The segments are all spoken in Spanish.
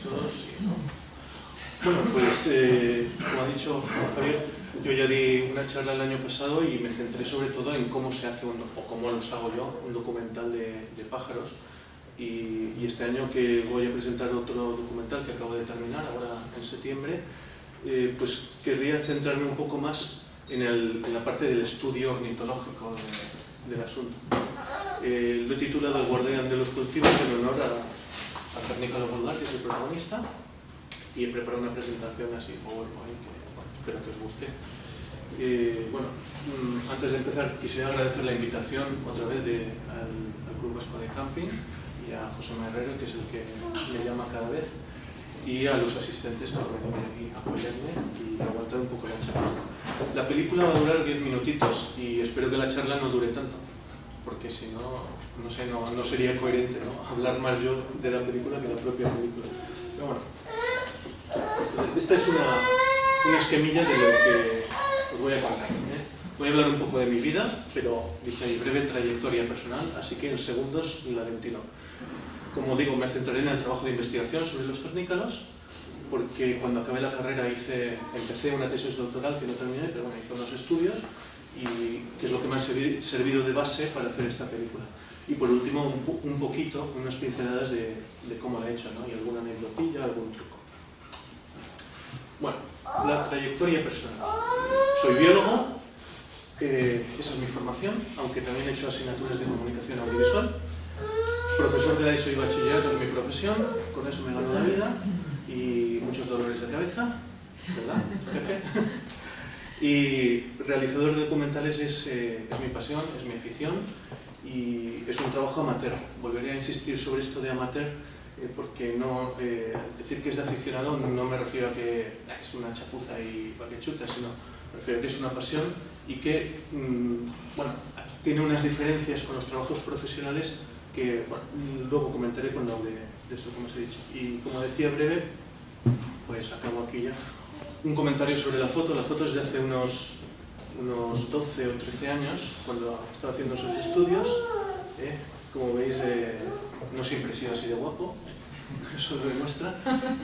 todos, sí, ¿no? Bueno, pues como ha dicho Javier, yo ya di una charla el año pasado y me centré sobre todo en cómo se hace, o cómo los hago yo, un documental de pájaros. Y este año que voy a presentar otro documental que acabo de terminar, ahora en septiembre, pues querría centrarme un poco más en la parte del estudio ornitológico del asunto. Lo he titulado El guardián de los cultivos en honor a Cernícalo vulgar, que es el protagonista, y he preparado una presentación así, PowerPoint, que bueno, espero que os guste. Bueno, antes de empezar quisiera agradecer la invitación otra vez al Club Vasco de Camping y a José Herrero, que es el que me llama cada vez, y a los asistentes que van a venir aquí a apoyarme y aguantar un poco la charla. La película va a durar 10 minutitos y espero que la charla no dure tanto, porque si no, no sé, no sería coherente, ¿no? Hablar más yo de la película que la propia película. Pero bueno, esta es una esquemilla de lo que os voy a contar, ¿eh? Voy a hablar un poco de mi vida, pero dice ahí breve trayectoria personal, así que en segundos la ventilo. Como digo, me centraré en el trabajo de investigación sobre los cernícalos, porque cuando acabé la carrera empecé una tesis doctoral que no terminé, pero bueno, hice unos estudios, y que es lo que me ha servido de base para hacer esta película. Y por último, un poquito, unas pinceladas de cómo la he hecho, ¿no? Y alguna aneccdotilla, algún truco. Bueno, la trayectoria personal. Soy biólogo, esa es mi formación, aunque también he hecho asignaturas de comunicación audiovisual. Profesor de la ESO y bachillerato es mi profesión, con eso me gano la vida y muchos dolores de cabeza, ¿verdad, jefe? Y realizador de documentales es mi pasión, es mi afición y es un trabajo amateur. Volveré a insistir sobre esto de amateur porque decir que es de aficionado no me refiero a que es una chapuza y pa' que chuta, sino me refiero a que es una pasión y que bueno, tiene unas diferencias con los trabajos profesionales que bueno, luego comentaré cuando hable de eso, como os he dicho. Y como decía breve, pues acabo aquí ya. Un comentario sobre la foto. La foto es de hace unos 12 o 13 años, cuando estaba haciendo sus estudios. Como veis, no siempre he sido así de guapo, eso lo demuestra.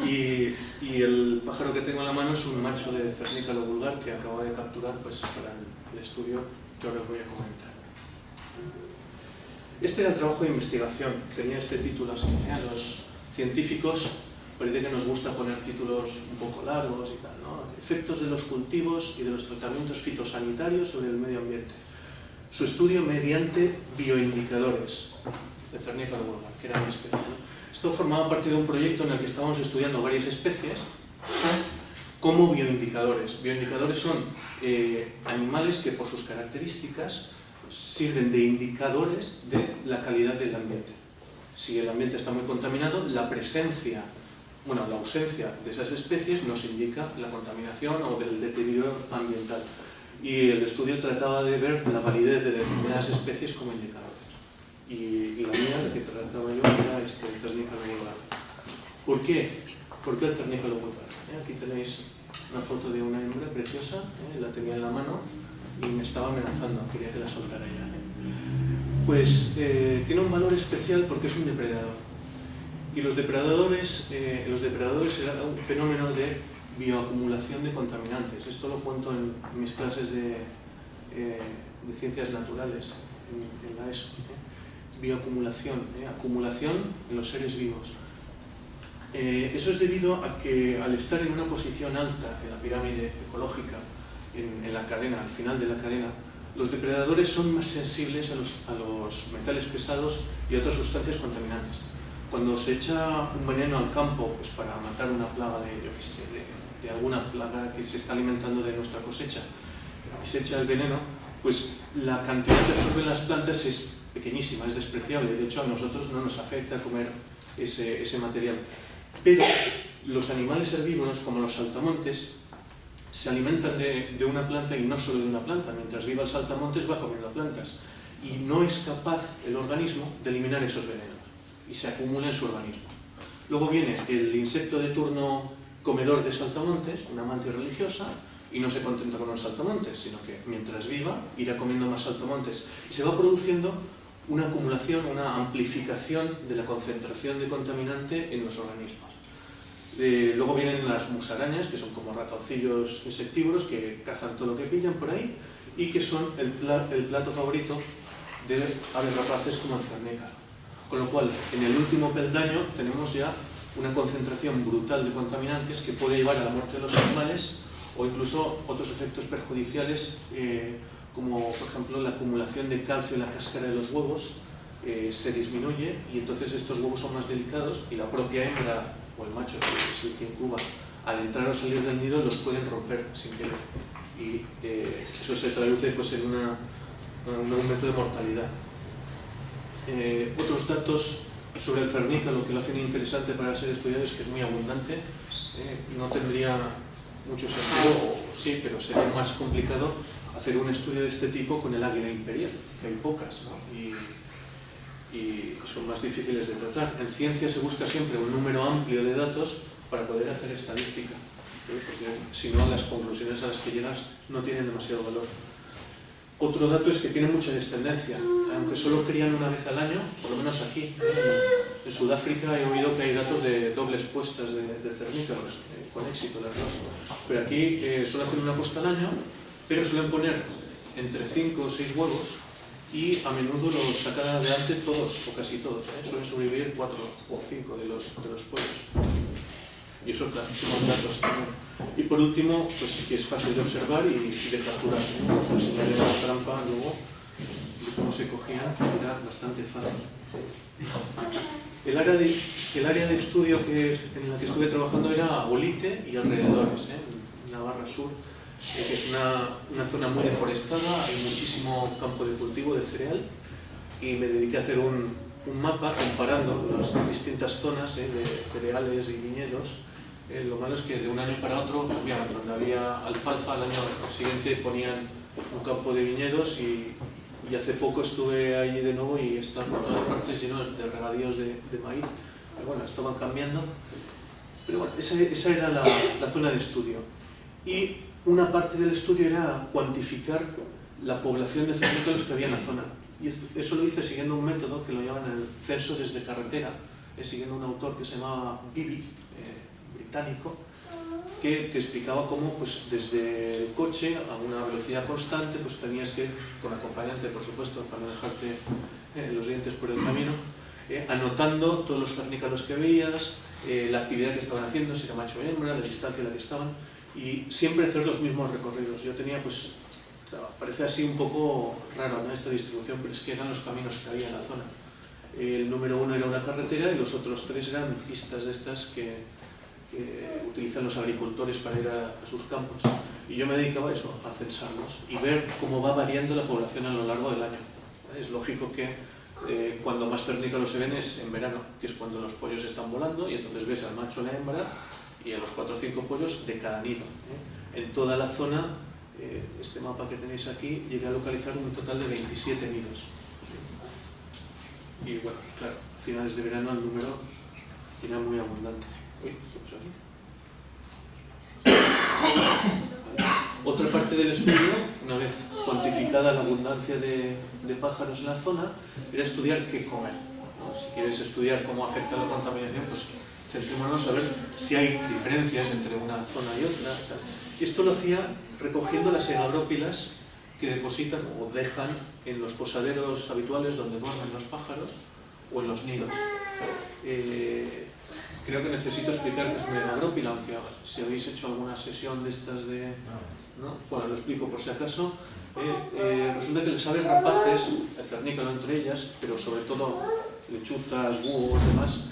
Y el pájaro que tengo en la mano es un macho de Cernícalo vulgar que acabo de capturar pues, para el estudio que ahora os voy a comentar. Este era el trabajo de investigación, tenía este título así. A los científicos parece que nos gusta poner títulos un poco largos y tal, ¿no? Efectos de los cultivos y de los tratamientos fitosanitarios sobre el medio ambiente. Su estudio mediante bioindicadores de Cernícalo vulgar, que era mi especie, ¿no? Esto formaba parte de un proyecto en el que estábamos estudiando varias especies como bioindicadores. Bioindicadores son animales que por sus características sirven de indicadores de la calidad del ambiente. Si el ambiente está muy contaminado, la ausencia de esas especies nos indica la contaminación o el deterioro ambiental. Y el estudio trataba de ver la validez de determinadas especies como indicadores. Y la mía, la que trataba yo, era el Cernícalo vulgar. ¿Por qué? ¿Por qué el Cernícalo vulgar? Aquí tenéis una foto de una hembra preciosa, la tenía en la mano y me estaba amenazando, quería que la soltara ya. Pues tiene un valor especial porque es un depredador. Y los depredadores eran un fenómeno de bioacumulación de contaminantes. Esto lo cuento en mis clases de ciencias naturales, en la ESO. Bioacumulación, acumulación en los seres vivos. Eso es debido a que al estar en una posición alta en la pirámide ecológica, en la cadena, al final de la cadena, los depredadores son más sensibles a los metales pesados y a otras sustancias contaminantes. Cuando se echa un veneno al campo pues para matar una plaga de alguna plaga que se está alimentando de nuestra cosecha, y se echa el veneno, pues la cantidad que absorben las plantas es pequeñísima, es despreciable. De hecho, a nosotros no nos afecta comer ese material. Pero los animales herbívoros, como los saltamontes, se alimentan de una planta y no solo de una planta. Mientras viva el saltamontes va comiendo plantas y no es capaz el organismo de eliminar esos venenos y se acumula en su organismo. Luego viene el insecto de turno comedor de saltamontes, una mantis religiosa, y no se contenta con los saltamontes, sino que mientras viva irá comiendo más saltamontes y se va produciendo una acumulación, una amplificación de la concentración de contaminante en los organismos. Luego vienen las musarañas, que son como ratoncillos insectívoros que cazan todo lo que pillan por ahí y que son el plato favorito de aves rapaces como el cernícalo. Con lo cual, en el último peldaño tenemos ya una concentración brutal de contaminantes que puede llevar a la muerte de los animales o incluso otros efectos perjudiciales, como por ejemplo la acumulación de calcio en la cáscara de los huevos se disminuye y entonces estos huevos son más delicados y la propia hembra o el macho, que es el que incuba, al entrar o salir del nido los pueden romper sin querer y eso se traduce pues, en un aumento de mortalidad. Otros datos sobre el cernícalo que lo hacen interesante para ser estudiado es que es muy abundante, no tendría mucho sentido, o sí, pero sería más complicado hacer un estudio de este tipo con el águila imperial, que hay pocas, ¿no? y son más difíciles de tratar. En ciencia se busca siempre un número amplio de datos para poder hacer estadística, porque si no las conclusiones a las que llegas no tienen demasiado valor. Otro dato es que tiene mucha descendencia, aunque solo crían una vez al año, por lo menos aquí. En Sudáfrica he oído que hay datos de dobles puestas de cernícalos, con éxito las dos. Pero aquí suelen hacer una puesta al año, pero suelen poner entre 5 o 6 huevos y a menudo los sacan adelante todos, o casi todos. Suelen sobrevivir 4 o 5 de los pollos. Y eso, claro, suman datos también. Y por último, pues sí que es fácil de observar y de capturar. Os enseñaré la trampa luego de cómo se cogían, era bastante fácil. El área de estudio en la que estuve trabajando era Bolite y alrededores, en Navarra Sur, que es una zona muy deforestada, hay muchísimo campo de cultivo de cereal y me dediqué a hacer un mapa comparando las distintas zonas de cereales y viñedos. Lo malo es que de un año para otro cambiaban. Donde había alfalfa, al año siguiente ponían un campo de viñedos y hace poco estuve allí de nuevo y están por todas partes llenos de regadíos de maíz. Pero bueno, esto va cambiando. Pero bueno, esa era la zona de estudio. Y una parte del estudio era cuantificar la población de cernícalos que había en la zona. Y eso lo hice siguiendo un método que lo llaman el censo desde carretera, siguiendo un autor que se llamaba Bibi, británico, que te explicaba cómo pues, desde el coche a una velocidad constante pues, tenías que, con acompañante por supuesto, para no dejarte los dientes por el camino, anotando todos los cernícalos que veías, la actividad que estaban haciendo, si era macho o hembra, la distancia a la que estaban, y siempre hacer los mismos recorridos. Yo tenía, pues, parece así un poco raro, ¿no?, esta distribución, pero es que eran los caminos que había en la zona. El número 1 era una carretera y los otros 3 eran pistas de estas que utilizan los agricultores para ir a sus campos. Y yo me dedicaba a eso, a censarlos y ver cómo va variando la población a lo largo del año. Es lógico que cuando más cernícalos se ven es en verano, que es cuando los pollos están volando y entonces ves al macho y la hembra y a los 4 o 5 pollos de cada nido. En toda la zona, este mapa que tenéis aquí, llegué a localizar un total de 27 nidos. Y bueno, claro, a finales de verano el número era muy abundante. Otra parte del estudio, una vez cuantificada la abundancia de pájaros en la zona, era estudiar qué comen. Si quieres estudiar cómo afecta la contaminación, pues centrémonos a ver si hay diferencias entre una zona y otra. Y esto lo hacía recogiendo las egabrópilas que depositan o dejan en los posaderos habituales donde duermen los pájaros o en los nidos. Creo que necesito explicar qué es una egabrópila, aunque si habéis hecho alguna sesión de estas de... ¿no? Bueno, lo explico por si acaso. Resulta que las aves rapaces, el cernícalo entre ellas, pero sobre todo lechuzas, búhos, demás,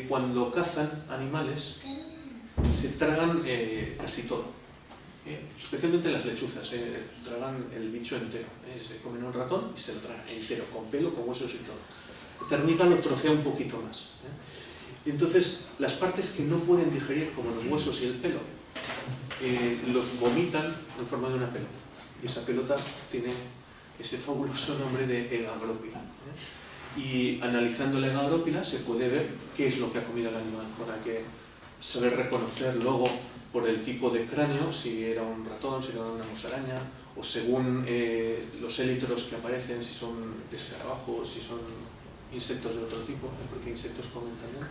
cuando cazan animales, se tragan casi todo. Especialmente las lechuzas, tragan el bicho entero. Se comen un ratón y se lo tragan entero, con pelo, con huesos y todo. El cernícalo trocea un poquito más. Y entonces, las partes que no pueden digerir, como los huesos y el pelo, los vomitan en forma de una pelota. Y esa pelota tiene ese fabuloso nombre de egabrópila. Y analizando la egabrópila se puede ver qué es lo que ha comido el animal, para que saber reconocer luego por el tipo de cráneo, si era un ratón, si era una musaraña, o según los élitros que aparecen, si son escarabajos, si son insectos de otro tipo, porque insectos comen también.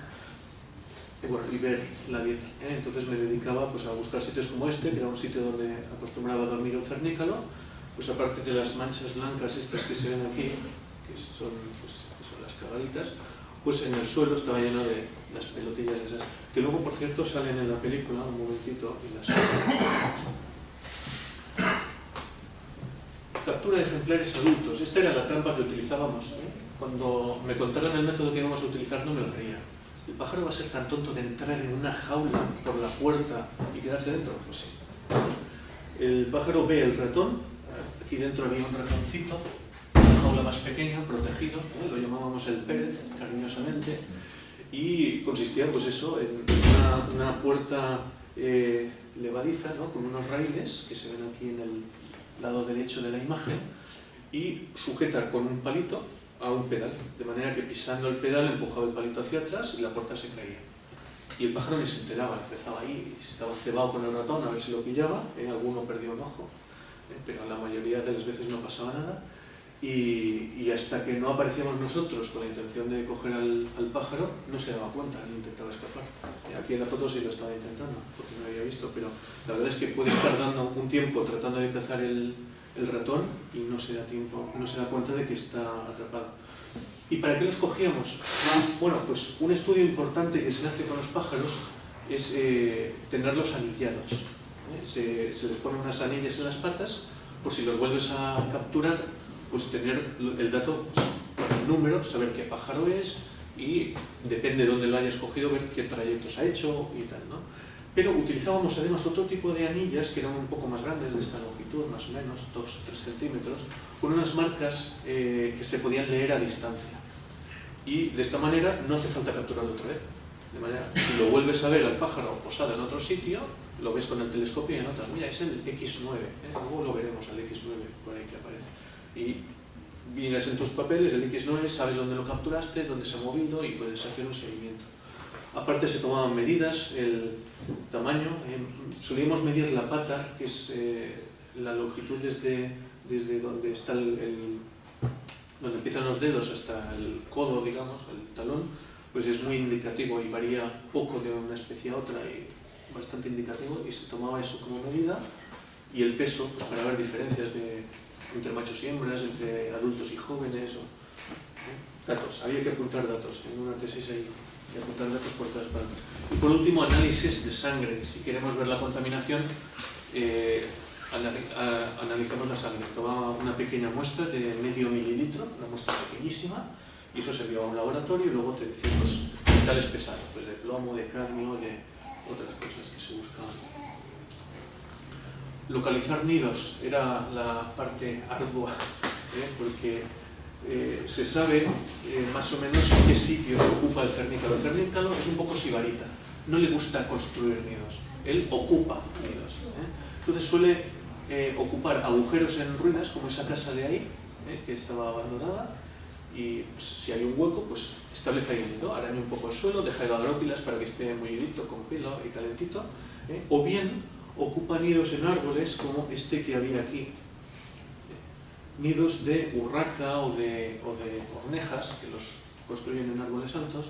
y ver la dieta. Entonces me dedicaba pues, a buscar sitios como este, que era un sitio donde acostumbraba a dormir un cernícalo, pues aparte de las manchas blancas estas que se ven aquí, que son las cagaditas, pues en el suelo estaba lleno de las pelotillas esas, que luego por cierto salen en la película, un momentito, y las... Captura de ejemplares adultos. Esta era la trampa que utilizábamos. Cuando me contaron el método que íbamos a utilizar no me lo creía. ¿El pájaro va a ser tan tonto de entrar en una jaula por la puerta y quedarse dentro? Pues sí. El pájaro ve el ratón. Aquí dentro había un ratoncito, una jaula más pequeña, protegido, lo llamábamos el Pérez, cariñosamente, y consistía pues eso, en una puerta levadiza, ¿no? Con unos raíles que se ven aquí en el lado derecho de la imagen, y sujeta con un palito a un pedal, de manera que pisando el pedal empujaba el palito hacia atrás y la puerta se caía. Y el pájaro ni se enteraba, empezaba ahí, estaba cebado con el ratón a ver si lo pillaba, alguno perdió un ojo, pero la mayoría de las veces no pasaba nada, y hasta que no aparecíamos nosotros con la intención de coger al pájaro, no se daba cuenta, ni intentaba escapar. Aquí en la foto sí lo estaba intentando, porque no había visto, pero la verdad es que puede estar dando un tiempo tratando de cazar el ratón y no se da cuenta de que está atrapado. ¿Y para qué los cogíamos? Bueno, pues un estudio importante que se hace con los pájaros es tenerlos anillados. Se les ponen unas anillas en las patas, por si los vuelves a capturar, pues tener el dato, el número, saber qué pájaro es y depende de dónde lo hayas cogido, ver qué trayectos ha hecho y tal, ¿no? Pero utilizábamos además otro tipo de anillas que eran un poco más grandes, de esta longitud, más o menos, 2-3 centímetros, con unas marcas que se podían leer a distancia. Y de esta manera no hace falta capturarlo otra vez. De manera, si lo vuelves a ver al pájaro posado en otro sitio, lo ves con el telescopio y anotas, mira, es el X9, luego lo veremos, el X9, por ahí que aparece. Y miras en tus papeles el X9, sabes dónde lo capturaste, dónde se ha movido y puedes hacer un seguimiento. Aparte se tomaban medidas, el tamaño, solíamos medir la pata, que es la longitud desde donde está donde empiezan los dedos hasta el codo, digamos, el talón, pues es muy indicativo y varía poco de una especie a otra y bastante indicativo, y se tomaba eso como medida, y el peso, pues para ver diferencias entre machos y hembras, entre adultos y jóvenes, datos, había que apuntar datos, en una tesis hay que apuntar datos por todas partes. Y por último, análisis de sangre. Si queremos ver la contaminación, analizamos la sangre. Tomaba una pequeña muestra de medio mililitro, una muestra pequeñísima, y eso se enviaba a un laboratorio y luego te decían metales pesados, pues de plomo, de cadmio, de otras cosas que se buscaban. Localizar nidos era la parte ardua, porque se sabe más o menos qué sitios ocupa el cernícalo. El cernícalo es un poco sibarita, no le gusta construir nidos, él ocupa nidos. Entonces suele ocupar agujeros en ruinas, como esa casa de ahí, que estaba abandonada, y pues, si hay un hueco, pues establece ahí un nido, araña un poco el suelo, deja hidrópilas para que esté mullidito, con pelo y calentito, o bien ocupa nidos en árboles como este que había aquí, nidos de urraca o de hornejas, que los construyen en árboles altos,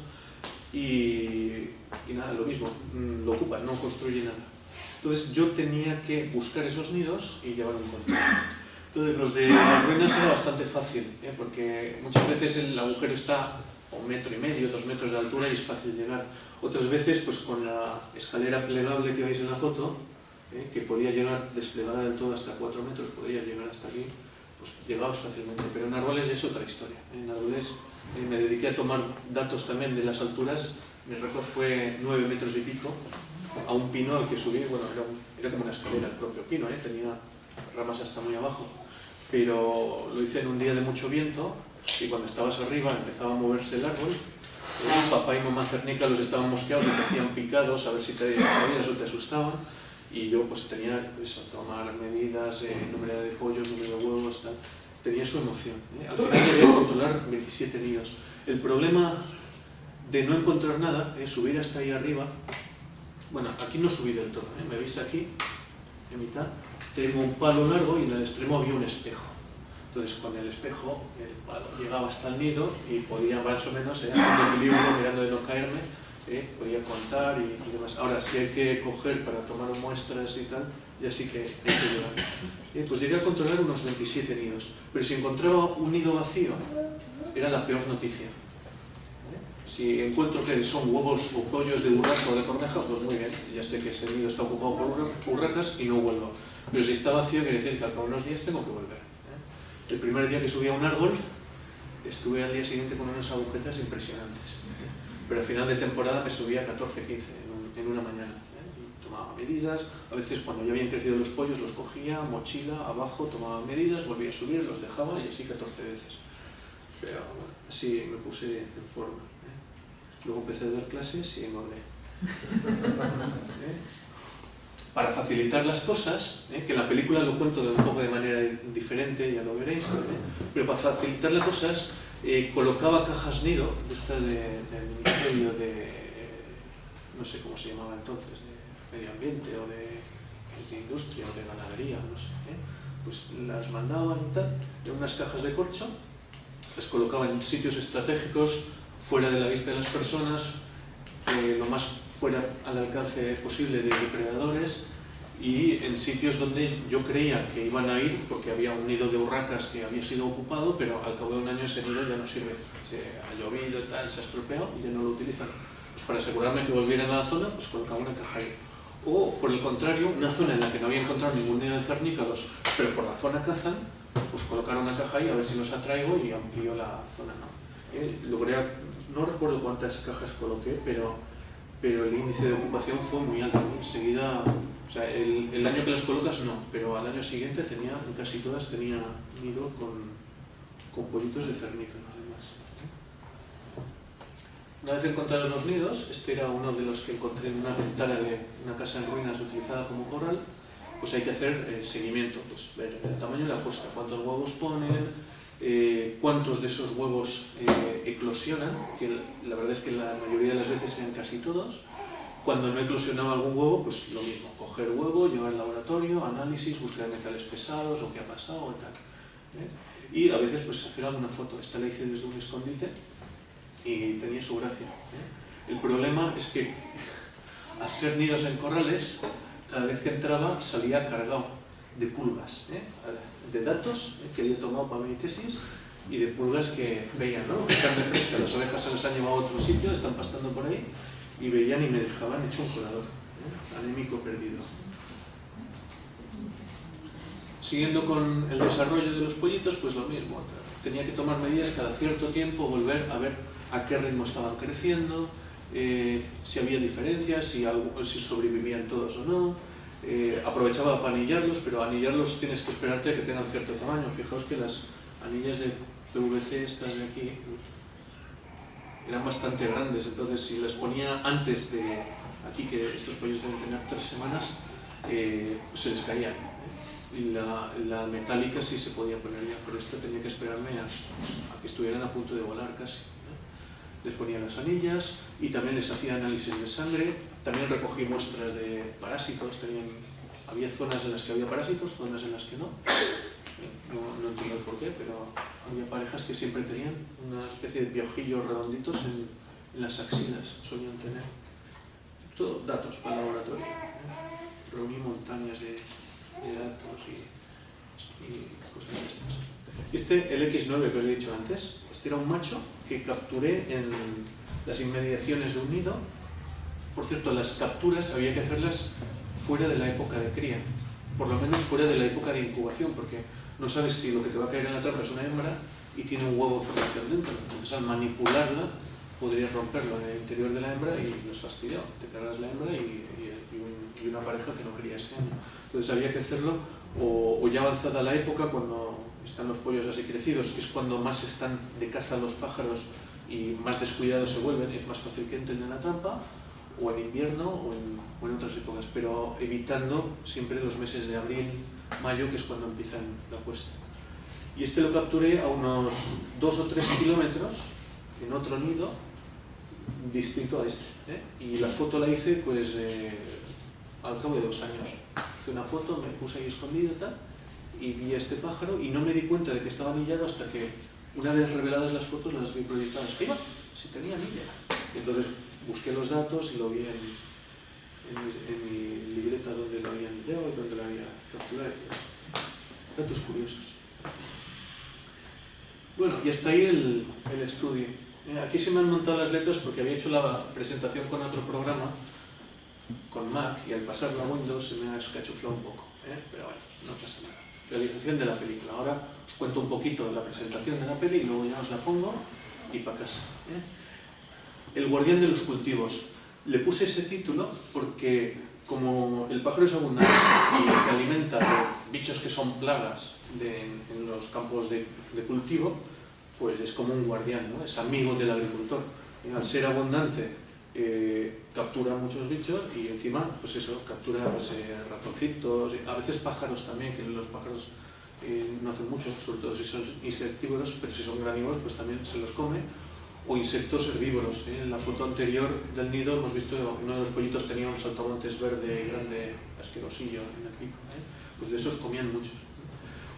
y nada, lo mismo, lo ocupan, no construye nada. Entonces yo tenía que buscar esos nidos y llevar un control. Entonces los de las ruinas era bastante fácil, porque muchas veces el agujero está a 1,5 metros, 2 metros de altura y es fácil llegar. Otras veces, pues con la escalera plegable que veis en la foto, que podía llegar desplegada del todo hasta 4 metros, podría llegar hasta aquí, pues llegabas fácilmente. Pero en árboles es otra historia. En árboles me dediqué a tomar datos también de las alturas. Mi récord fue 9 metros y pico, a un pino al que subí. Bueno, era como una escalera el propio pino, tenía ramas hasta muy abajo, pero lo hice en un día de mucho viento, y cuando estabas arriba empezaba a moverse el árbol. Papá y mamá cernícalos estaban mosqueados y te hacían picados a ver si te movías o te asustaban, y yo pues tenía que tomar medidas, número de pollos, número de huevos, tal. Tenía su emoción. Al final llegué a controlar 27 nidos. El problema de no encontrar nada es subir hasta ahí arriba. Bueno, aquí no subí del todo, me veis aquí, en mitad, tengo un palo largo y en el extremo había un espejo. Entonces con el espejo el palo llegaba hasta el nido y podía más o menos, haciendo equilibrio, mirando de no caerme, podía contar y demás. Ahora, si hay que coger para tomar muestras y tal, ya sí que hay que llevar. Pues llegué a controlar unos 27 nidos, pero si encontraba un nido vacío, era la peor noticia. Si encuentro que son huevos o pollos de urraca o de corneja, pues muy bien, ya sé que ese nido está ocupado por urracas y no vuelvo. Pero si está vacío, quiere decir que al cabo de unos días tengo que volver. El primer día que subí a un árbol, estuve al día siguiente con unas agujetas impresionantes. Pero al final de temporada me subía a 14, 15 en una mañana. Y tomaba medidas, a veces cuando ya habían crecido los pollos los cogía, mochila, abajo, tomaba medidas, volvía a subir, los dejaba y así 14 veces. Pero bueno, así me puse en forma. Luego empecé a dar clases y engordé. Para facilitar las cosas, que en la película lo cuento de un poco de manera diferente, ya lo veréis, pero para facilitar las cosas colocaba cajas nido, de estas del Ministerio de, no sé cómo se llamaba entonces, de Medio Ambiente o de Industria o de Ganadería, no sé, pues las mandaban y tal, en unas cajas de corcho, las colocaban en sitios estratégicos, fuera de la vista de las personas, lo más fuera al alcance posible de depredadores y en sitios donde yo creía que iban a ir porque había un nido de urracas que había sido ocupado, pero al cabo de un año ese nido ya no sirve, se ha llovido y tal, se ha estropeado y ya no lo utilizan. Pues para asegurarme que volvieran a la zona, pues colocaba una caja ahí. O por el contrario, una zona en la que no había encontrado ningún nido de cernícalos, pero por la zona cazan, pues colocar una caja ahí a ver si los atraigo y amplío la zona. Logré, no recuerdo cuántas cajas coloqué, pero el índice de ocupación fue muy alto. Enseguida, o sea, el año que las colocas no, pero al año siguiente tenía, en casi todas tenía nido con pollitos de cernícalos además. Una vez encontrados los nidos, este era uno de los que encontré en una ventana de una casa en ruinas utilizada como corral, pues hay que hacer seguimiento, pues ver el tamaño de la puesta, cuántos huevos ponen, cuántos de esos huevos eclosionan, que la verdad es que la mayoría de las veces eran casi todos. Cuando no eclosionaba algún huevo, pues lo mismo, coger huevo, llevar al laboratorio, análisis, búsqueda de metales pesados, lo que ha pasado y tal. Y a veces pues hacer alguna foto. Esta la hice desde un escondite y tenía su gracia. El problema es que al ser nidos en corrales, cada vez que entraba salía cargado de pulgas, de datos que había tomado para mi tesis y de pulgas que veían, ¿no? Carne fresca, las ovejas se las han llevado a otro sitio, están pastando por ahí y veían y me dejaban hecho un colador, anémico perdido. Siguiendo con el desarrollo de los pollitos, pues lo mismo, tenía que tomar medidas cada cierto tiempo, volver a ver a qué ritmo estaban creciendo, si había diferencias, si sobrevivían todos o no. Aprovechaba para anillarlos, pero anillarlos tienes que esperarte a que tengan cierto tamaño. Fijaos que las anillas de PVC estas de aquí eran bastante grandes, entonces si las ponía antes de aquí, que estos pollos deben tener 3 semanas, pues se les caían. Y la metálica sí se podía poner ya, pero esta tenía que esperarme a que estuvieran a punto de volar casi. Les ponía las anillas y también les hacía análisis de sangre, también recogí muestras de parásitos, había zonas en las que había parásitos, zonas en las que no entiendo el por qué, pero había parejas que siempre tenían una especie de piojillos redonditos en las axilas, solían tener. Todo datos para el laboratorio. Reuní montañas de datos y cosas de estas. Este, el X9 que os he dicho antes, este era un macho que capturé en las inmediaciones de un nido. Por cierto, las capturas había que hacerlas fuera de la época de cría, por lo menos fuera de la época de incubación, porque no sabes si lo que te va a caer en la trampa es una hembra y tiene un huevo de formación dentro. Entonces al manipularla podrías romperlo en el interior de la hembra y lo has fastidiado. Te cargas la hembra y una pareja que no quería ese año. Entonces había que hacerlo o ya avanzada la época, cuando están los pollos así crecidos, que es cuando más están de caza los pájaros y más descuidados se vuelven, es más fácil que entren en la trampa, o en invierno o en otras épocas, pero evitando siempre los meses de abril, mayo, que es cuando empiezan la puesta. Y este lo capturé a unos 2 o 3 kilómetros en otro nido distinto a este, y la foto la hice pues al cabo de 2 años. Hice una foto, me puse ahí escondido y tal, y vi a este pájaro y no me di cuenta de que estaba anillado hasta que una vez reveladas las fotos las vi proyectadas. ¡Iba! Si tenía anilla. Entonces busqué los datos y lo vi en mi libreta donde lo había enviado y donde lo había capturado y todo eso. Datos curiosos. Bueno, y hasta ahí el estudio. Aquí se me han montado las letras porque había hecho la presentación con otro programa, con Mac, y al pasarlo a Windows se me ha escachuflado un poco, pero bueno, no pasa nada. Realización de la película. Ahora os cuento un poquito de la presentación de la peli y luego ya os la pongo y para casa. El guardián de los cultivos. Le puse ese título porque como el pájaro es abundante y se alimenta de bichos que son plagas en los campos de cultivo, pues es como un guardián, ¿no? Es amigo del agricultor. Al ser abundante captura muchos bichos y encima, pues eso, captura ratoncitos, a veces pájaros también, que los pájaros no hacen mucho, sobre todo si son insectívoros, pero si son granívoros pues también se los come, o insectos herbívoros. En la foto anterior del nido hemos visto que uno de los pollitos tenía un saltamontes verde grande, asquerosillo en el pico, pues de esos comían muchos.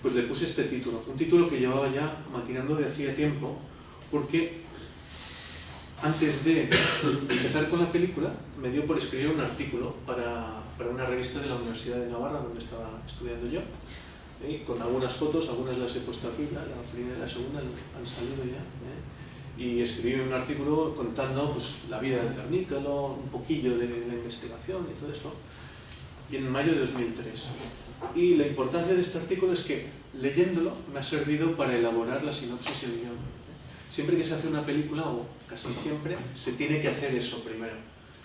Pues le puse este título, un título que llevaba ya maquinando de hacía tiempo, porque antes de empezar con la película me dio por escribir un artículo para una revista de la Universidad de Navarra, donde estaba estudiando yo, con algunas fotos, algunas las he puesto aquí, la primera y la segunda han salido ya, y escribí un artículo contando pues, la vida del cernícalo, un poquillo de la investigación y todo eso, y en mayo de 2003. Y la importancia de este artículo es que leyéndolo me ha servido para elaborar la sinopsis y el guión. Siempre que se hace una película, o casi siempre, se tiene que hacer eso primero.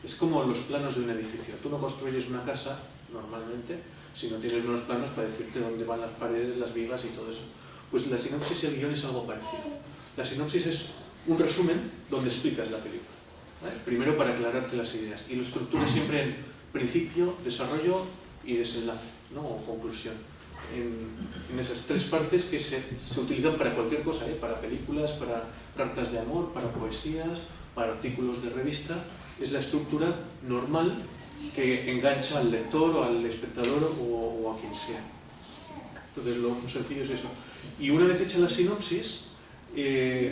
Es como los planos de un edificio. Tú no construyes una casa, normalmente, si no tienes unos planos para decirte dónde van las paredes, las vigas y todo eso. Pues la sinopsis y el guión es algo parecido. La sinopsis es un resumen donde explicas la película, ¿vale? Primero para aclararte las ideas. Y lo estructuras siempre en principio, desarrollo y desenlace, ¿no? O conclusión. En esas tres partes que se utilizan para cualquier cosa, para películas, para cartas de amor, para poesías, para artículos de revista. Es la estructura normal que engancha al lector o al espectador o a quien sea. Entonces lo sencillo es eso. Y una vez hecha la sinopsis,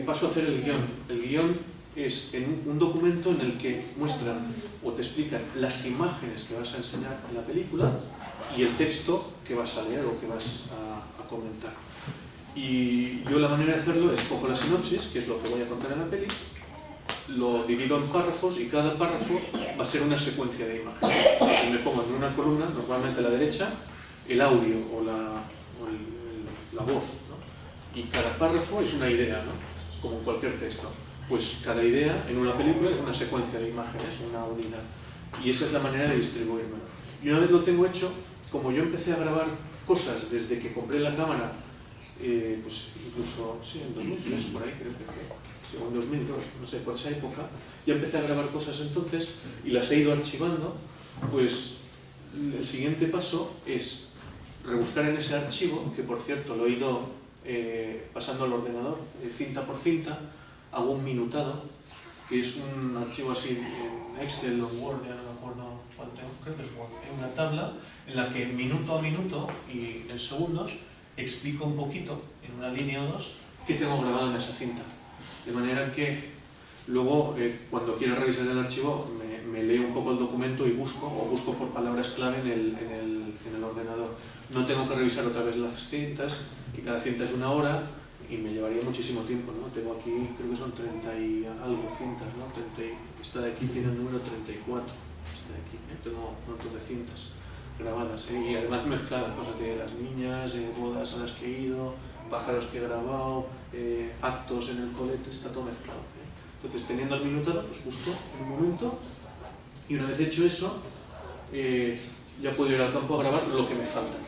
paso a hacer el guión. El guión es un documento en el que muestran o te explican las imágenes que vas a enseñar en la película y el texto que vas a leer o que vas a comentar. Y yo la manera de hacerlo es cojo la sinopsis, que es lo que voy a contar en la peli, lo divido en párrafos y cada párrafo va a ser una secuencia de imágenes. Y me pongo en una columna, normalmente a la derecha, el audio o la voz, ¿no? Y cada párrafo es una idea, ¿no? Como en cualquier texto. Pues cada idea en una película es una secuencia de imágenes, una unidad. Y esa es la manera de distribuirlo. Y una vez lo tengo hecho, como yo empecé a grabar cosas desde que compré la cámara, pues incluso, sí, en 2003, por ahí creo que fue, sí, o en 2002, no sé, por esa época, ya empecé a grabar cosas entonces y las he ido archivando, pues el siguiente paso es rebuscar en ese archivo, que por cierto lo he ido pasando al ordenador, cinta por cinta, hago un minutado, que es un archivo así en Excel o Word, ya no me acuerdo cuál tengo, creo que es Word, una tabla en la que minuto a minuto y en segundos explico un poquito, en una línea o dos, qué tengo grabado en esa cinta. De manera que luego, cuando quiero revisar el archivo, me leo un poco el documento y busco por palabras clave en el ordenador. No tengo que revisar otra vez las cintas, que cada cinta es una hora, y me llevaría muchísimo tiempo, ¿no? Tengo aquí, creo que son 30 y algo cintas, ¿no? Esta de aquí tiene el número 34, esta de aquí, tengo un montón de cintas grabadas, y además mezcladas, cosas de las niñas, bodas a las que he ido, pájaros que he grabado, actos en el colete, está todo mezclado. Entonces, teniendo el minutado, pues busco en un momento, y una vez hecho eso, ya puedo ir al campo a grabar lo que me falta.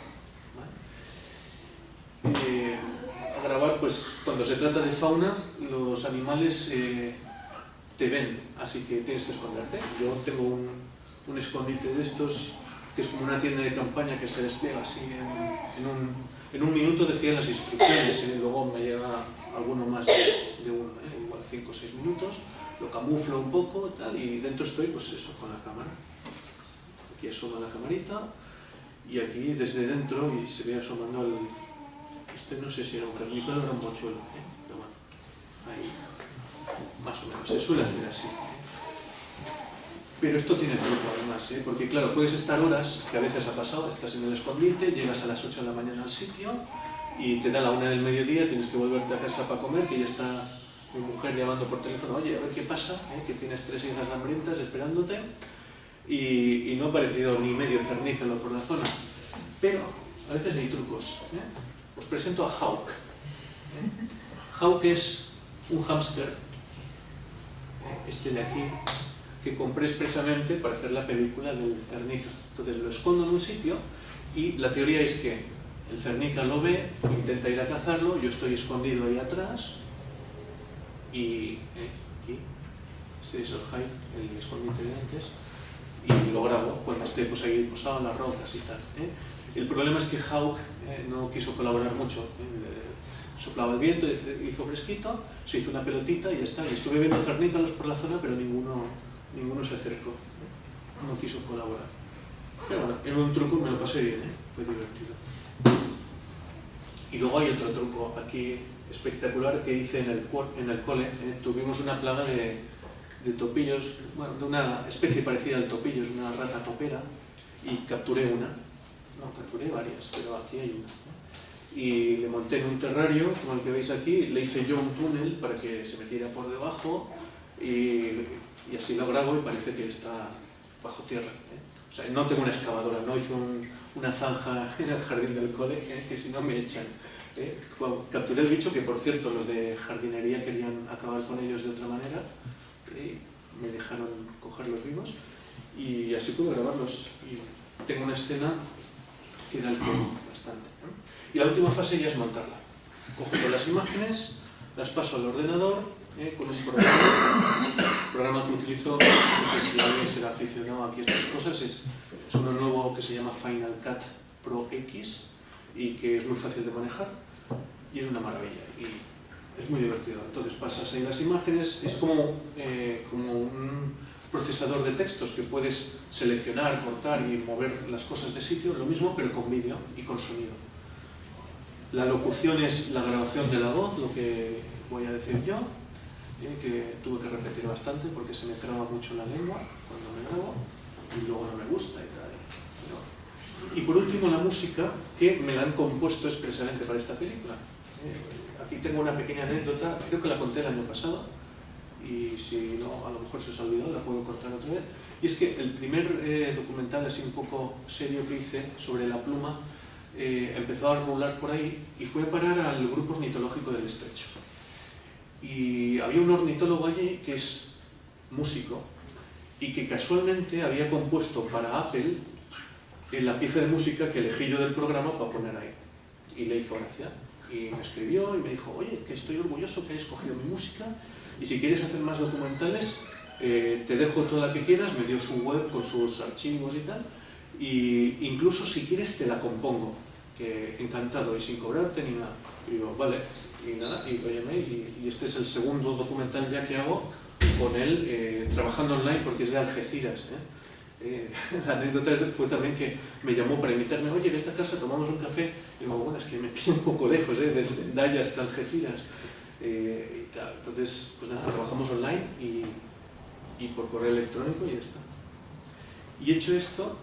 ¿Vale? A grabar, pues cuando se trata de fauna, los animales te ven, así que tienes que esconderte. Yo tengo un escondite de estos, que es como una tienda de campaña que se despliega así en un minuto, decían las instrucciones, y luego me llega alguno más de uno, igual 5 o 6 minutos, lo camuflo un poco tal, y dentro estoy, pues eso, con la cámara. Aquí asoma la camarita, y aquí desde dentro, y se ve asomando el... Este no sé si era un cernícalo o era un mochuelo, pero bueno, ahí, más o menos, se suele hacer así. Pero esto tiene truco además, porque claro, puedes estar horas, que a veces ha pasado, estás en el escondite, llegas a las 8 de la mañana al sitio y te da la 1 del mediodía, tienes que volverte a casa para comer, que ya está mi mujer llamando por teléfono, oye, a ver qué pasa, que tienes 3 hijas hambrientas esperándote, y no ha aparecido ni medio cernícalo por la zona. Pero a veces hay trucos. Os presento a Hawk. Hawk es un hámster, este de aquí, que compré expresamente para hacer la película del cernica. Entonces lo escondo en un sitio y la teoría es que el cernica lo ve, intenta ir a cazarlo, yo estoy escondido ahí atrás y aquí, este es el hide, el escondite de antes, y lo grabo cuando esté pues, ahí posado en las rocas y tal. El problema es que Hawk no quiso colaborar mucho. Soplaba el viento, hizo fresquito, se hizo una pelotita y ya está. Y estuve viendo cernícalos por la zona, pero ninguno se acercó. No quiso colaborar. Pero bueno, en un truco me lo pasé bien, fue divertido. Y luego hay otro truco aquí espectacular que hice en el cole. Tuvimos una plaga de topillos, bueno, de una especie parecida al topillo, es una rata topera, y capturé una. No, capturé varias, pero aquí hay una. Y le monté en un terrario, como el que veis aquí, le hice yo un túnel para que se metiera por debajo y así lo grabo y parece que está bajo tierra. O sea, no tengo una excavadora, no hice una zanja en el jardín del cole, que si no me echan. Capturé el bicho, que por cierto los de jardinería querían acabar con ellos de otra manera, me dejaron cogerlos vivos y así pude grabarlos. Y tengo una escena que da el tono bastante. Y la última fase ya es montarla. Cojo todas las imágenes, las paso al ordenador con un programa que utilizo, no sé si alguien será aficionado aquí a estas cosas, es uno nuevo que se llama Final Cut Pro X y que es muy fácil de manejar y es una maravilla y es muy divertido. Entonces pasas ahí las imágenes, es como un procesador de textos que puedes seleccionar, cortar y mover las cosas de sitio, lo mismo pero con vídeo y con sonido. La locución es la grabación de la voz, lo que voy a decir yo, que tuve que repetir bastante porque se me traba mucho la lengua cuando me grabo y luego no me gusta y tal. ¿No? Y por último la música, que me la han compuesto expresamente para esta película. Aquí tengo una pequeña anécdota, creo que la conté el año pasado y si no, a lo mejor se os ha olvidado, la puedo contar otra vez. Y es que el primer documental así un poco serio que hice sobre la pluma empezó a rular por ahí y fue a parar al grupo ornitológico del Estrecho. Y había un ornitólogo allí que es músico y que casualmente había compuesto para Apple la pieza de música que elegí yo del programa para poner ahí. Y le hizo gracia. Y me escribió y me dijo, oye, que estoy orgulloso que hayas escogido mi música y si quieres hacer más documentales, te dejo toda la que quieras. Me dio su web con sus archivos y tal. Y incluso si quieres te la compongo, que encantado y sin cobrarte ni nada. Y digo, vale, y nada, y lo llamé y este es el segundo documental ya que hago con él, trabajando online porque es de Algeciras. La anécdota fue también que me llamó para invitarme, oye, vete a casa, tomamos un café. Y digo, bueno, es que me pilla un poco lejos, desde Daya hasta Algeciras. Y claro, entonces, pues nada, trabajamos online y por correo electrónico y ya está. Y hecho esto,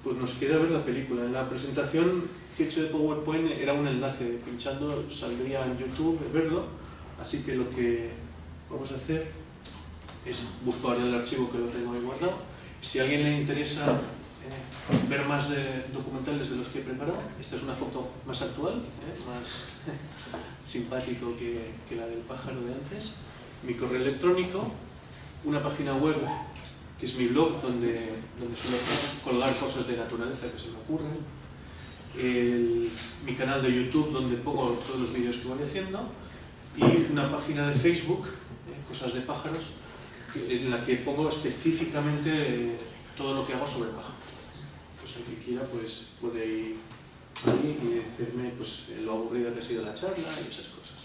pues nos queda ver la película. En la presentación que he hecho de PowerPoint era un enlace, pinchando saldría en YouTube verlo, así que lo que vamos a hacer es buscar el archivo que lo tengo ahí guardado. Si a alguien le interesa ver más documentales de los que he preparado, esta es una foto más actual, más simpático que la del pájaro de antes, mi correo electrónico, una página web que es mi blog donde suelo colgar cosas de naturaleza que se me ocurren, mi canal de YouTube donde pongo todos los vídeos que voy haciendo y una página de Facebook, Cosas de Pájaros, en la que pongo específicamente todo lo que hago sobre pájaros. Pues el que quiera pues, puede ir ahí y decirme pues, lo aburrida que ha sido la charla y esas cosas.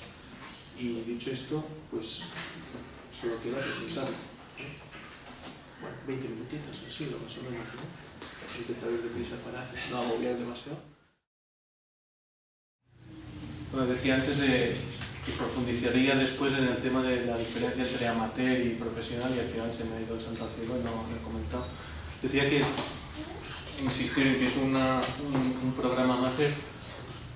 Y dicho esto, pues solo queda presentarlo. Bueno, 20 minutitos, así, lo más o menos, ¿no? Intentar ir deprisa para no agobiar demasiado. Bueno, decía antes de y profundizaría después en el tema de la diferencia entre amateur y profesional, y al final se me ha ido el santo al cielo y no lo he comentado. Decía que insistir en que es un programa amateur,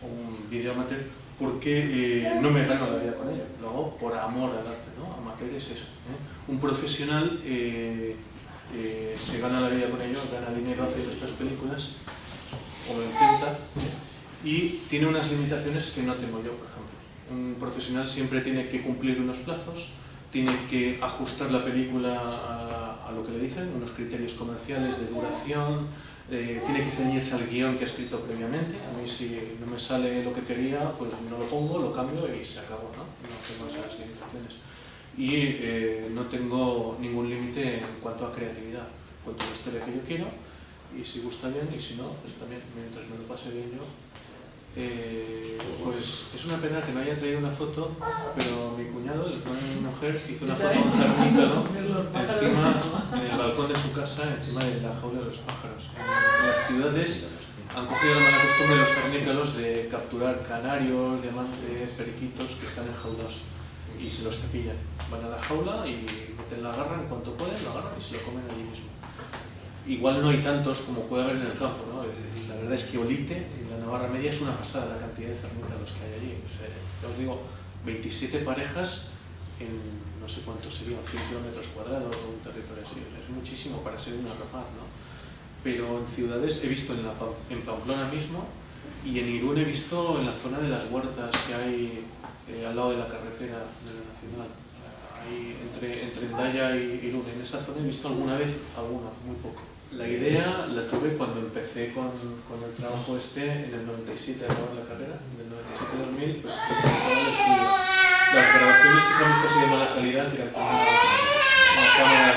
un vídeo amateur, porque no me gano la vida con ello, lo hago por amor al arte, ¿no? Amateur es eso, ¿eh? Un profesional se gana la vida con ello, gana dinero, hace nuestras películas, o lo intenta, y tiene unas limitaciones que no tengo yo, por ejemplo. Un profesional siempre tiene que cumplir unos plazos, tiene que ajustar la película a lo que le dicen, unos criterios comerciales de duración, tiene que ceñirse al guión que ha escrito previamente. A mí, si no me sale lo que quería, pues no lo pongo, lo cambio y se acabó, ¿no? No tengo esas limitaciones. Y no tengo ningún límite en cuanto a creatividad. Cuento la historia que yo quiero, y si gusta bien, y si no, pues también, mientras me lo pase bien yo. Pues es una pena que no haya traído una foto, pero mi cuñado, mi mujer, hizo una foto de un cernícalo encima, en el balcón de su casa, encima de la jaula de los pájaros. En las ciudades han cogido la mala costumbre los cernícalos de capturar canarios, diamantes, periquitos que están enjaulados y se los cepillan. Van a la jaula y meten la garra, en cuanto pueden, la agarran y se lo comen allí mismo. Igual no hay tantos como puede haber en el campo, ¿no? La verdad es que Olite, en la Navarra Media, es una pasada la cantidad de cernícalos que hay allí. Ya os digo, 27 parejas en no sé cuánto serían, 100 kilómetros cuadrados, un territorio así. Es muchísimo para ser una rapaz, ¿no? Pero en ciudades he visto en Pamplona mismo, y en Irún he visto en la zona de las huertas que hay al lado de la carretera de la Nacional. Ahí entre Hendaya y Irún, en esa zona he visto alguna vez, muy poco. La idea la tuve cuando empecé con el trabajo en el 97, a acabar la carrera, del 97 al 2000, pues todo el estudio. Las grabaciones que se han visto así de mala calidad, que eran con una cámara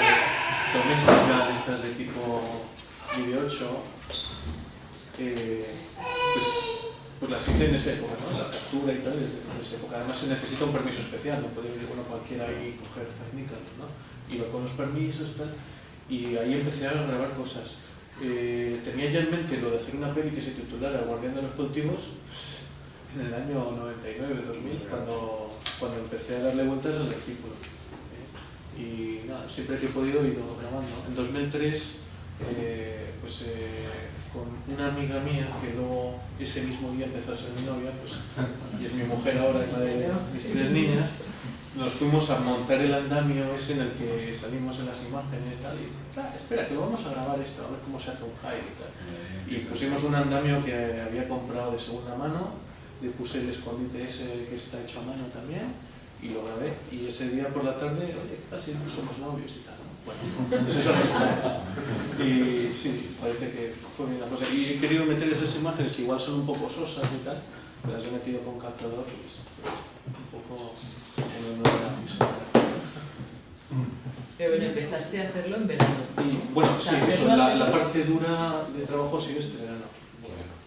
doméstica de estas de tipo Video 8, pues las hice en esa época, ¿no? La captura y tal, desde esa época. Además se necesita un permiso especial, no puede venir uno cualquiera y coger cernícalos, ¿no? Iba con los permisos, tal. Y ahí empecé a grabar cosas. Tenía ya en mente lo de hacer una peli que se titulara El guardián de los cultivos, pues, en el año 99-2000, cuando empecé a darle vueltas al artículo. Y nada, siempre que he podido he ido grabando. En 2003, con una amiga mía, que luego ese mismo día empezó a ser mi novia, pues, y es mi mujer ahora, madre de mis 3 niñas, nos fuimos a montar el andamio ese en el que salimos en las imágenes y tal, y espera, que lo vamos a grabar esto, a ver cómo se hace un high y tal. Y pusimos un andamio que había comprado de segunda mano, le puse el escondite ese que está hecho a mano también, y lo grabé. Y ese día por la tarde, oye, casi no somos novios y tal, ¿no? Bueno, eso es lo que y sí, parece que fue bien la cosa. Y he querido meter esas imágenes que igual son un poco sosas y tal, pero las he metido con calzador, pues, un poco en honor a mis obras. Pero bueno, empezaste a hacerlo en verano. Y, bueno, sí, eso, la parte dura de trabajo sigue este verano.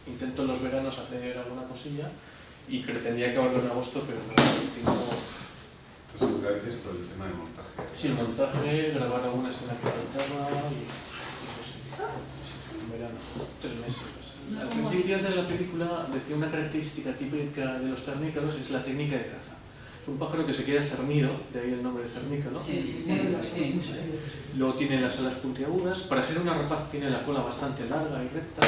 Intento en los veranos hacer alguna cosilla y pretendía acabarlo en agosto, pero no tengo... Entonces, esto es el tema de montaje. Sí, el montaje, grabar alguna escena que faltaba y cosas. En verano, 3 meses. Al principio de la película decía una característica típica de los cernícalos es la técnica de caza. Es un pájaro que se queda cernido, de ahí el nombre de cernícalo. Sí. Luego tiene las alas puntiagudas. Para ser una rapaz tiene la cola bastante larga y recta.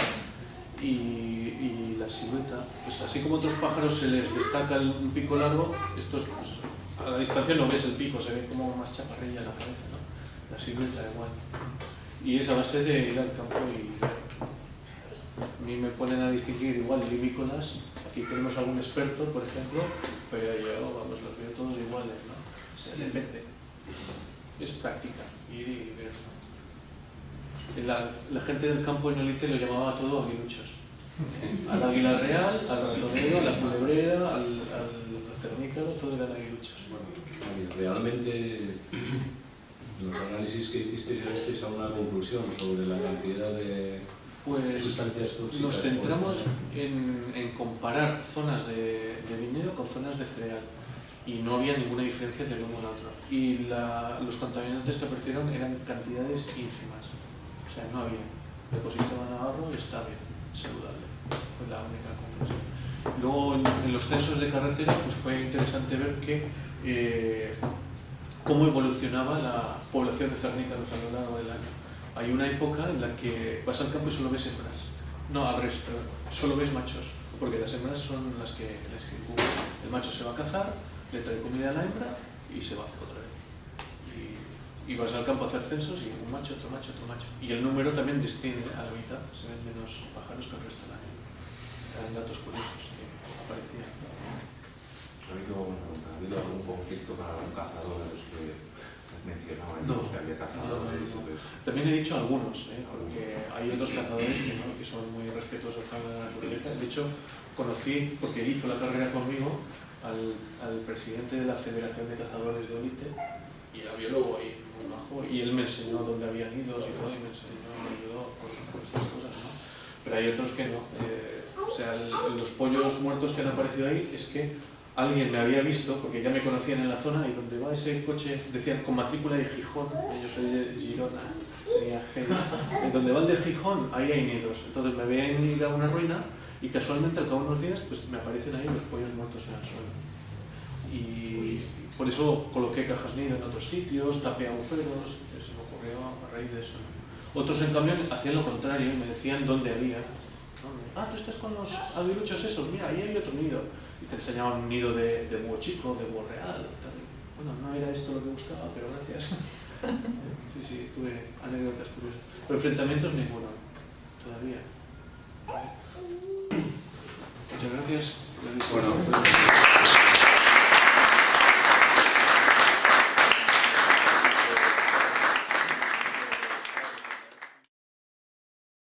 Y la silueta, pues así como otros pájaros se les destaca un pico largo, estos, pues, a la distancia no ves el pico, se ve como más chaparrilla la cabeza, ¿no? La silueta igual. Y es a base de ir al campo y ver. A mí me ponen a distinguir igual livícolas. Aquí tenemos algún experto, por ejemplo, pero yo, vamos, los veo todos iguales, ¿no? Se depende. Es práctica, ir y ver, ¿no? La gente del campo en Olite lo llamaba todo aguiluchos. Al águila real, al ratonero, a la culebrera, al cernícalo, todo eran aguiluchos. Bueno, realmente los análisis que hicisteis llegasteis a una conclusión sobre la cantidad de sustancias tóxicas. Nos centramos en comparar zonas de viñedo con zonas de cereal y no había ninguna diferencia de uno al otro. Y los contaminantes que aparecieron eran cantidades ínfimas. O sea, no había. El ecosistema navarro está bien, saludable. Fue la única conclusión. Luego en los censos de carretera pues fue interesante ver que cómo evolucionaba la población de cernícalos a lo largo del año. Hay una época en la que vas al campo y solo ves hembras. No, al revés, perdón. Solo ves machos, porque las hembras son las que incuban. El macho se va a cazar, le trae comida a la hembra y se va otra vez. Y vas al campo a hacer censos y un macho, otro macho, otro macho. Y el número también desciende a la mitad, se ven menos pájaros que el resto del año. Eran datos curiosos que aparecían. ¿Ha habido algún conflicto con algún cazador de los que mencionaba? No, que había cazadores. No. También he dicho algunos, porque hay otros cazadores que son muy respetuosos con la naturaleza. De hecho, conocí, porque hizo la carrera conmigo, al presidente de la Federación de Cazadores de Olite, y era biólogo y muy bajo, y él me enseñó dónde había nidos y todo, y me enseñó y me ayudó con estas cosas, ¿no? Pero hay otros que no. O sea, los pollos muertos que han aparecido ahí es que alguien me había visto, porque ya me conocían en la zona, y donde va ese coche, decían con matrícula de Gijón, yo soy de Girona, tenía G, donde va el de Gijón, ahí hay nidos. Entonces me ven ir a una ruina y casualmente al cabo de unos días pues me aparecen ahí los pollos muertos en el suelo. Y por eso coloqué cajas nido en otros sitios, tapé agujeros, se me ocurrió a raíz de eso. Otros en cambio hacían lo contrario y me decían dónde había. Ah, tú estás con los aguiluchos esos, mira, ahí hay otro nido. Y te enseñaban un nido de búho chico, de búho real. Tal. Bueno, no era esto lo que buscaba, pero gracias. Sí, tuve anécdotas curiosas. Pero enfrentamientos ninguno, todavía. Muchas gracias. Bueno,